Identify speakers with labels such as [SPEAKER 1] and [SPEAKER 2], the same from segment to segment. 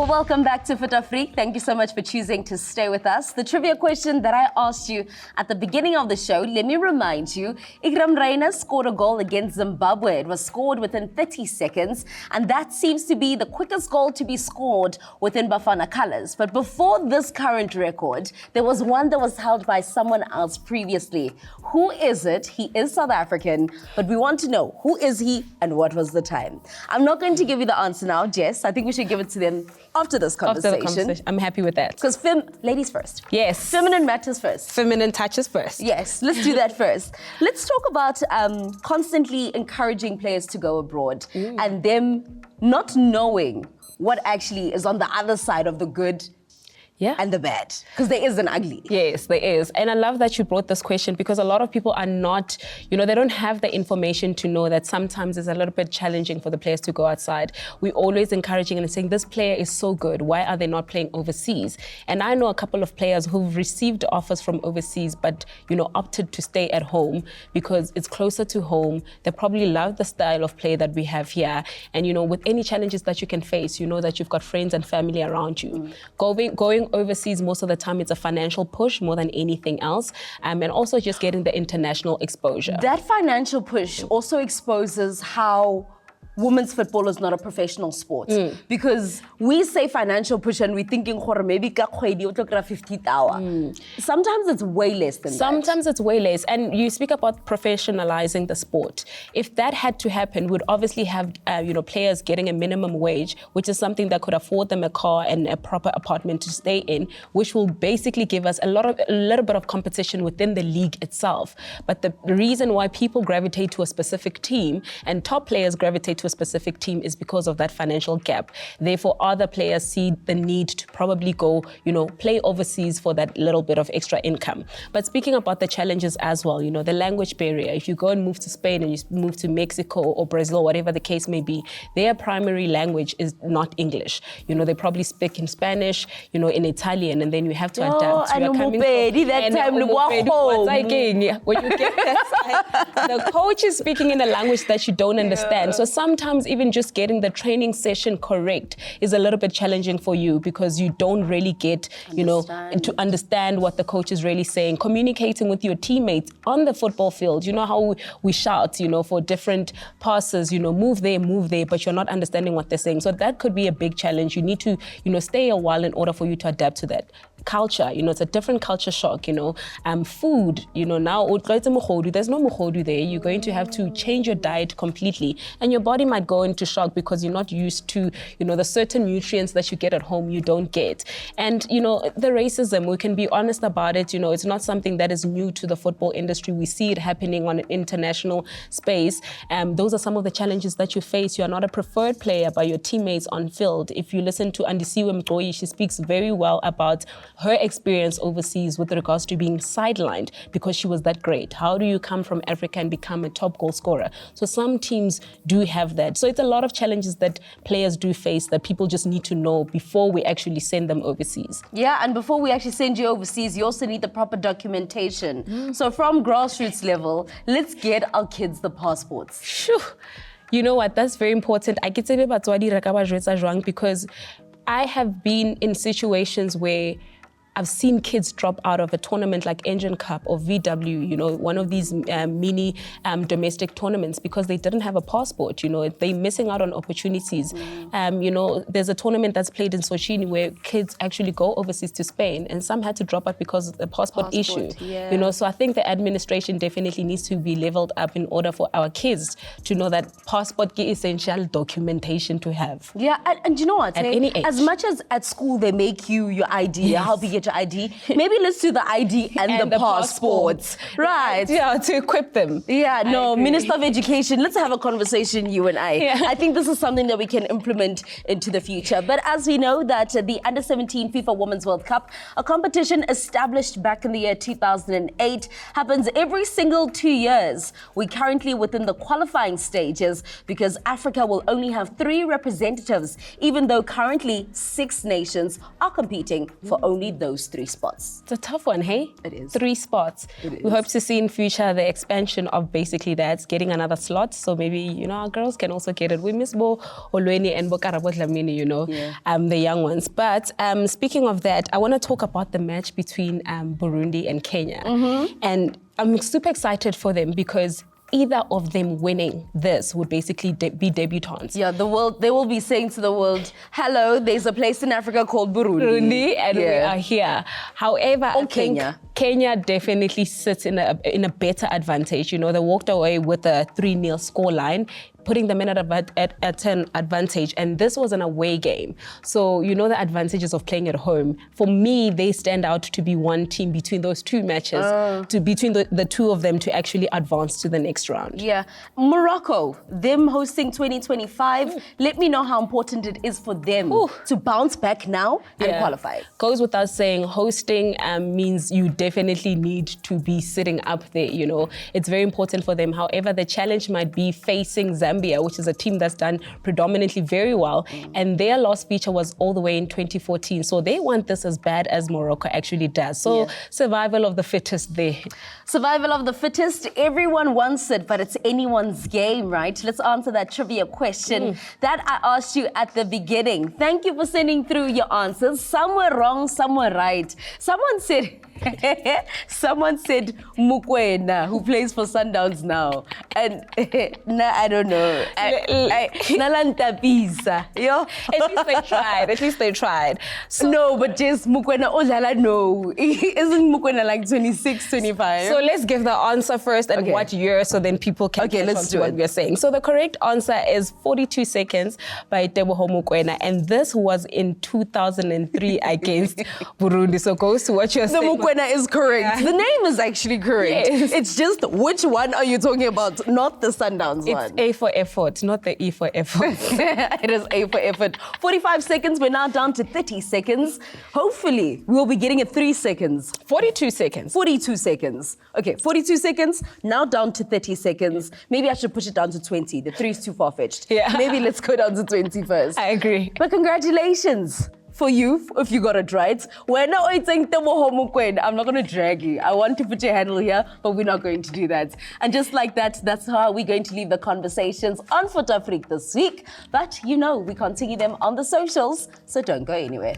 [SPEAKER 1] Well, welcome back to Foot Freak. Thank you so much for choosing to stay with us. The trivia question that I asked you at the beginning of the show, let me remind you, Ikram Reina scored a goal against Zimbabwe. It was scored within 30 seconds, and that seems to be the quickest goal to be scored within Bafana colours. But before this current record, there was one that was held by someone else previously. Who is it? He is South African, but we want to know who is he and what was the time. I'm not going to give you the answer now, Jess. I think we should give it to them after this conversation.
[SPEAKER 2] I'm happy with that.
[SPEAKER 1] Because ladies first.
[SPEAKER 2] Yes.
[SPEAKER 1] Feminine matters first.
[SPEAKER 2] Feminine touches first.
[SPEAKER 1] Yes, let's do that first. Let's talk about constantly encouraging players to go abroad and them not knowing what actually is on the other side of the good and the bad, because there is an ugly.
[SPEAKER 2] Yes, there is. And I love that you brought this question, because a lot of people are not, they don't have the information to know that sometimes it's a little bit challenging for the players to go outside. We're always encouraging and saying, this player is so good, why are they not playing overseas? And I know a couple of players who've received offers from overseas, but, opted to stay at home because it's closer to home. They probably love the style of play that we have here. And, with any challenges that you can face, you know that you've got friends and family around you. Going overseas, most of the time, it's a financial push more than anything else, and also just getting the international exposure.
[SPEAKER 1] That financial push also exposes how women's football is not a professional sport, because we say financial push and we're thinking maybe 50,000. Sometimes it's way less than that.
[SPEAKER 2] Sometimes it's way less. And you speak about professionalizing the sport. If that had to happen, we'd obviously have players getting a minimum wage, which is something that could afford them a car and a proper apartment to stay in, which will basically give us a little bit of competition within the league itself. But the reason why people gravitate to a specific team and top players gravitate to a specific team is because of that financial gap. Therefore, other players see the need to probably go, play overseas for that little bit of extra income. But speaking about the challenges as well, the language barrier. If you go and move to Spain and you move to Mexico or Brazil, whatever the case may be, their primary language is not English. They probably speak in Spanish, in Italian, and then you have to adapt.
[SPEAKER 1] When you get
[SPEAKER 2] that side, the coach is speaking in a language that you don't understand. So sometimes even just getting the training session correct is a little bit challenging for you, because you don't really get, to understand what the coach is really saying. Communicating with your teammates on the football field, how we shout, for different passes, move there, but you're not understanding what they're saying. So that could be a big challenge. You need to, stay a while in order for you to adapt to that. Culture, it's a different culture shock, food, now there's no mukhodu there. You're going to have to change your diet completely, and your body might go into shock because you're not used to, the certain nutrients that you get at home you don't get. And, the racism, we can be honest about it, it's not something that is new to the football industry. We see it happening on an international space. Those are some of the challenges that you face. You are not a preferred player by your teammates on field. If you listen to Andisiwe Mgcoyi, she speaks very well about her experience overseas with regards to being sidelined because she was that great. How do you come from Africa and become a top goal scorer? So some teams do have that. So it's a lot of challenges that players do face that people just need to know before we actually send them overseas.
[SPEAKER 1] Yeah, and before we actually send you overseas, you also need the proper documentation. So from grassroots level, let's get our kids the passports.
[SPEAKER 2] Shoo. You know what? That's very important. I get because I have been in situations where I've seen kids drop out of a tournament like Engine Cup or VW, one of these mini domestic tournaments because they didn't have a passport, they're missing out on opportunities. There's a tournament that's played in Sochini where kids actually go overseas to Spain, and some had to drop out because of the passport issue.
[SPEAKER 1] Yeah.
[SPEAKER 2] So I think the administration definitely needs to be leveled up in order for our kids to know that passport is essential documentation to have.
[SPEAKER 1] Yeah, and you know what?
[SPEAKER 2] At any age.
[SPEAKER 1] As much as at school they make you your ID, help you get your ID, maybe let's do the ID and the passports. Right.
[SPEAKER 2] Yeah, to equip them.
[SPEAKER 1] Yeah, no, Minister of Education, let's have a conversation, you and I.
[SPEAKER 2] Yeah.
[SPEAKER 1] I think this is something that we can implement into the future. But as we know that the Under-17 FIFA Women's World Cup, a competition established back in the year 2008, happens every single 2 years. We're currently within the qualifying stages because Africa will only have 3 representatives, even though currently 6 nations are competing for only those those 3 spots?
[SPEAKER 2] It's a tough one, hey?
[SPEAKER 1] It is.
[SPEAKER 2] 3 spots.
[SPEAKER 1] It
[SPEAKER 2] We
[SPEAKER 1] is.
[SPEAKER 2] hope to see in future the expansion of basically that, getting another slot. So maybe, you know, our girls can also get it. We miss Bo Olweni and Bo Karabo Dlamini, you know, the young ones. But speaking of that, I want to talk about the match between Burundi and Kenya. And I'm super excited for them because either of them winning this would basically be debutantes.
[SPEAKER 1] Yeah, they will be saying to the world, hello, there's a place in Africa called Burundi.
[SPEAKER 2] And we are here. However, I think
[SPEAKER 1] Kenya.
[SPEAKER 2] Kenya definitely sits in a better advantage. You know, they walked away with a 3-0 scoreline, putting them in at an advantage. And this was an away game. So, you know, the advantages of playing at home. For me, they stand out to be one team between those 2 matches, between the 2 of them to actually advance to the next round.
[SPEAKER 1] Yeah. Morocco, them hosting 2025. Let me know how important it is for them to bounce back now and qualify.
[SPEAKER 2] Goes without saying, hosting means you definitely need to be sitting up there, you know. It's very important for them. However, the challenge might be facing Zambia, which is a team that's done predominantly very well. And their last feature was all the way in 2014. So they want this as bad as Morocco actually does. So survival of the fittest there.
[SPEAKER 1] Survival of the fittest. Everyone wants it, but it's anyone's game, right? Let's answer that trivia question that I asked you at the beginning. Thank you for sending through your answers. Some were wrong, some were right. Someone said Mukwena, who plays for Sundowns now. And I don't know. Nalanta Pisa.
[SPEAKER 2] At least they tried.
[SPEAKER 1] So, no, but just Mukwena, no. Isn't Mukwena like 26, 25?
[SPEAKER 2] So let's give the answer first and what year, so then people can catch on to what we're saying. So the correct answer is 42 Seconds by Teboho Mukwena, and this was in 2003 against Burundi. So goes to what you're saying.
[SPEAKER 1] The Mukwena is correct. The name is actually correct.
[SPEAKER 2] Yes.
[SPEAKER 1] It's just which one are you talking about, not the Sundowns one.
[SPEAKER 2] It's A for effort, not the E for effort.
[SPEAKER 1] It is A for effort. 45 seconds, we're now down to 30 seconds. Hopefully, we'll be getting it 3 seconds.
[SPEAKER 2] 42 seconds.
[SPEAKER 1] 42 seconds. Okay, 42 seconds, now down to 30 seconds. Maybe I should push it down to 20. The 3 is too far-fetched.
[SPEAKER 2] Yeah.
[SPEAKER 1] Maybe let's go down to 20 first.
[SPEAKER 2] I agree.
[SPEAKER 1] But congratulations for you, if you got it right. We're not waiting. I'm not going to drag you. I want to put your handle here, but we're not going to do that. And just like that, that's how we're going to leave the conversations on Foot Afrique this week. But you know, we continue them on the socials, so don't go anywhere.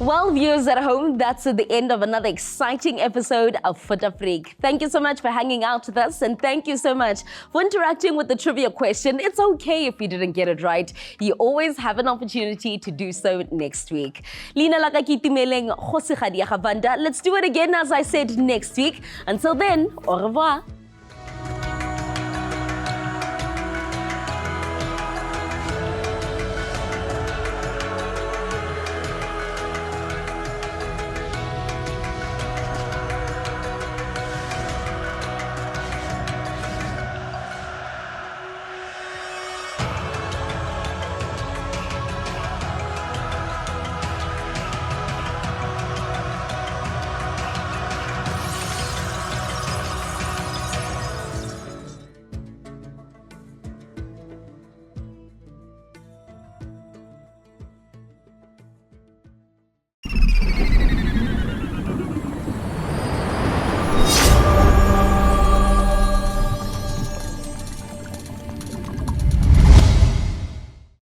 [SPEAKER 1] Well, viewers at home, that's the end of another exciting episode of Foot Afrique. Thank you so much for hanging out with us, and thank you so much for interacting with the trivia question. It's okay if you didn't get it right. You always have an opportunity to do so next week. Lina Lakakitimeleng, Let's do it again, as I said, next week. Until then, au revoir.